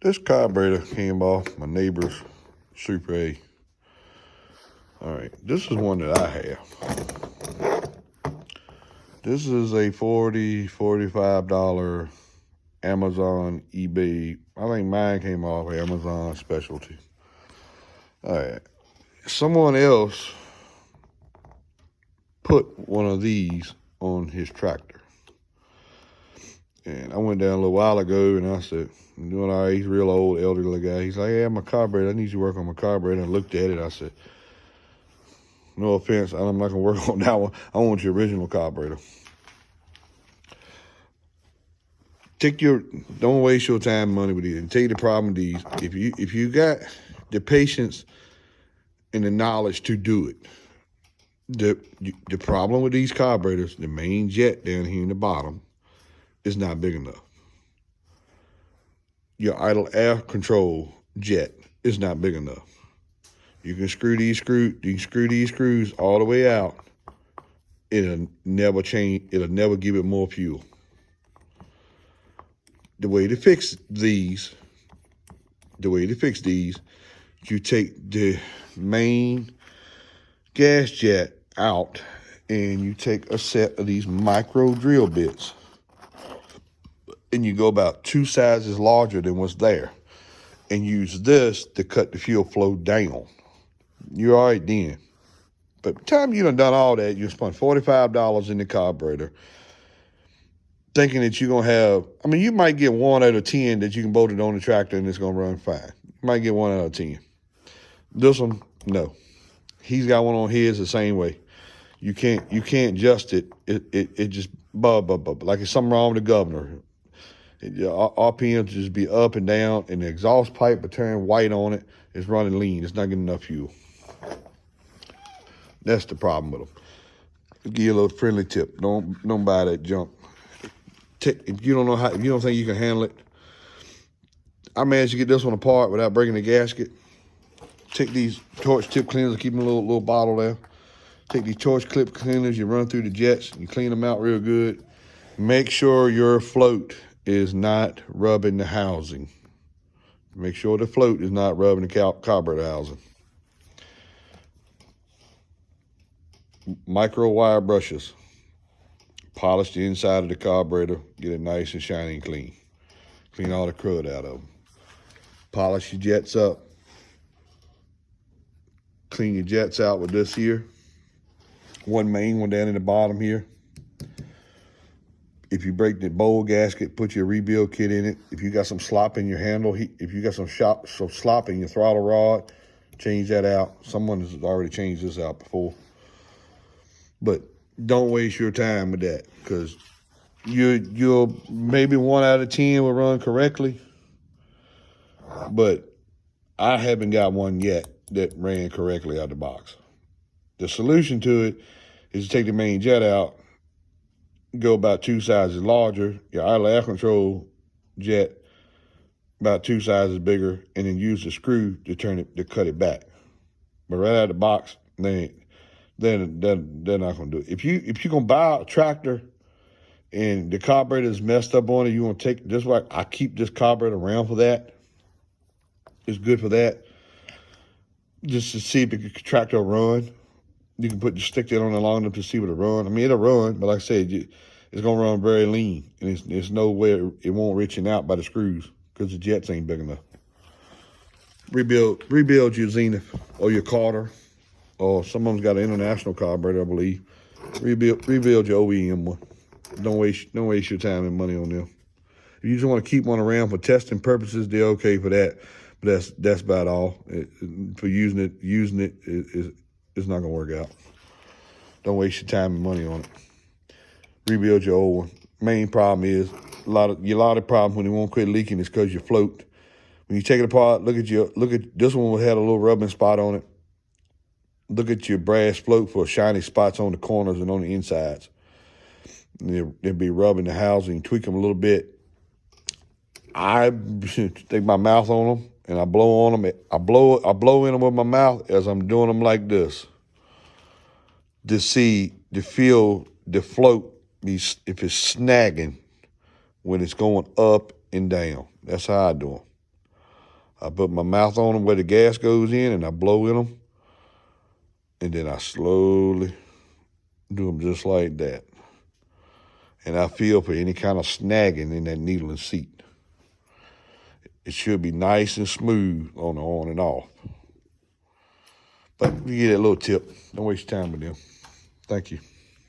This carburetor came off my neighbor's Super A. All right, this is one that I have. This is a $45 Amazon eBay. I think mine came off Amazon specialty. All right, someone else put one of these on his tractor. And I went down a little while ago and I said, I'm doing all right. He's a real old, elderly guy. He's like, yeah, my carburetor. I need you to work on my carburetor. I looked at it. I said, no offense, I'm not going to work on that one. I want your original carburetor. Don't waste your time and money with these. And tell you the problem with these. If you got the patience and the knowledge to do it, the problem with these carburetors, the main jet down here in the bottom, is not big enough. Your idle air control jet is not big enough. You can screw these screws all the way out. It'll never change. It'll never give it more fuel. The way to fix these, you take the main gas jet out and you take a set of these micro drill bits and you go about 2 sizes larger than what's there and use this to cut the fuel flow down. You're all right then. But by the time you done all that, you spent $45 in the carburetor, thinking that you're going to have, you might get 1 out of 10 that you can bolt it on the tractor and it's going to run fine. You might get 1 out of 10. This one, no. He's got one on his the same way. You can't adjust it. It just like it's something wrong with the governor. RPM just be up and down, and the exhaust pipe will turn white on it. It's running lean. It's not getting enough fuel. That's the problem with them. I'll give you a little friendly tip. Don't buy that junk. If you don't think you can handle it, I managed to get this one apart without breaking the gasket. Take these torch tip cleaners, keep them in a little bottle there. Take these torch clip cleaners, you run through the jets, you clean them out real good. Make sure your float is not rubbing the housing. Make sure the float is not rubbing the carburetor housing. Micro wire brushes. Polish the inside of the carburetor, get it nice and shiny and clean. Clean all the crud out of them. Polish your jets up. Clean your jets out with this here. One main one down in the bottom here. If you break the bowl gasket, put your rebuild kit in it. If you got some slop in your handle, if you got some slop in your throttle rod, change that out. Someone has already changed this out before. But don't waste your time with that, because you'll maybe 1 out of 10 will run correctly, but I haven't got one yet that ran correctly out of the box. The solution to it is to take the main jet out, go about 2 sizes larger, your idle air control jet about 2 sizes bigger, and then use the screw to cut it back. But right out of the box, they're not gonna do it. If you're gonna buy a tractor and the carburetor is messed up on it, you want to take this. Why I keep this carburetor around for that. It's good for that. Just to see if the tractor will run. You can stick that on it long enough to see what it run. It'll run, but like I said, it's gonna run very lean, and there's no way it won't reaching out by the screws because the jets ain't big enough. Rebuild your Zenith or your Carter, or some of them's got an international carburetor, I believe. Rebuild your OEM one. Don't waste your time and money on them. If you just want to keep one around for testing purposes, they're okay for that. But that's about all. For using it it's not gonna work out. Don't waste your time and money on it. Rebuild your old one. Main problem is a lot of problems when it won't quit leaking is because your float. When you take it apart, look at this one had a little rubbing spot on it. Look at your brass float for shiny spots on the corners and on the insides. They'll be rubbing the housing, tweak them a little bit. I take my mouth on them and I blow on them. I blow in them with my mouth as I'm doing them like this to feel the float if it's snagging when it's going up and down. That's how I do them. I put my mouth on them where the gas goes in, and I blow in them. And then I slowly do them just like that. And I feel for any kind of snagging in that needle and seat. It should be nice and smooth on the on and off. But you get that little tip. Don't waste your time with them. Thank you.